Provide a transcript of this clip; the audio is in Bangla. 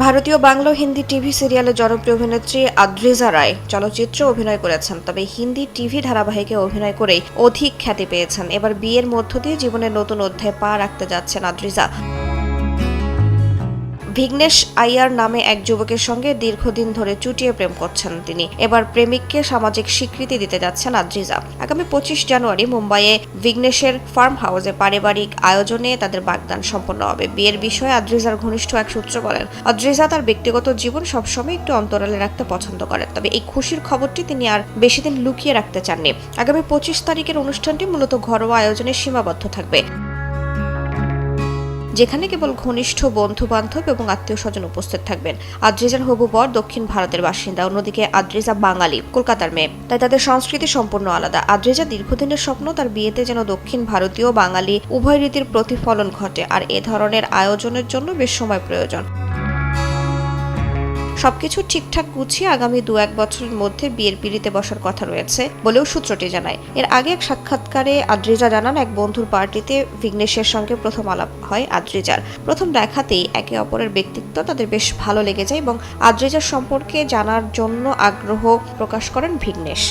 ভারতীয় বাংলা ও হিন্দি টিভি সিরিয়ালে জনপ্রিয় অভিনেত্রী আদ্রিজা রায় চলচ্চিত্রে অভিনয় করেছেন, তবে হিন্দি টিভি ধারাবাহিকে অভিনয় করেই অধিক খ্যাতি পেয়েছেন। এবার বিয়ের মধ্য দিয়ে জীবনের নতুন অধ্যায়ে পা রাখতে যাচ্ছেন আদ্রিজা। ভিঘ্নেশ আইয়ার নামে এক যুবকের সঙ্গে দীর্ঘদিন ধরে চুটিয়ে প্রেম করছেন তিনি। এবার প্রেমিককে সামাজিক স্বীকৃতি দিতে যাচ্ছেন আদ্রিজা। আগামী 25 জানুয়ারি মুম্বাইয়ে ভিঘ্নেশের ফার্ম হাউসে পারিবারিক আয়োজনে তাদের বাগদান সম্পন্ন হবে। বিয়ের বিষয়ে আদ্রিজার ঘনিষ্ঠ এক সূত্র বলেন, আদ্রিজা তার ব্যক্তিগত জীবন সবসময় একটু অন্তরালে রাখতে পছন্দ করেন, তবে এই খুশির খবরটি তিনি আর বেশি দিন লুকিয়ে রাখতে চাননি। আগামী 25 তারিখের অনুষ্ঠানটি মূলত ঘরোয়া আয়োজনে সীমাবদ্ধ থাকবে, যেখানে কেবল ঘনিষ্ঠ বন্ধু-বান্ধব এবং আত্মীয়-স্বজন উপস্থিত থাকবেন। আদ্রিজার হবু বর দক্ষিণ ভারতের বাসিন্দা, অন্যদিকে আদ্রিজা বাঙালি, কলকাতার মেয়ে, তাই তাদের সংস্কৃতি সম্পূর্ণ আলাদা। আদ্রিজা দীর্ঘদিনের স্বপ্ন তার বিয়েতে যেন দক্ষিণ ভারতীয় বাঙালি উভয় রীতির প্রতিফলন ঘটে, আর এ ধরনের আয়োজনের জন্য বেশ সময় প্রয়োজন। সবকিছু ঠিকঠাক গুছিয়ে আগামী 2-1 বছরের মধ্যে বিয়ের পিঁড়িতে বসার কথা রয়েছে বলেও সূত্রটি জানায়। এর আগে এক সাক্ষাৎকারে আদ্রিজা জানান, এক বন্ধুর পার্টিতে ভিঘ্নেশের সঙ্গে প্রথম আলাপ হয় আদ্রিজার। প্রথম দেখাতেই একে অপরের ব্যক্তিত্ব তাদের বেশ ভালো লেগে যায় এবং আদ্রিজার সম্পর্কে জানার জন্য আগ্রহ প্রকাশ করেন ভিঘ্নেশ।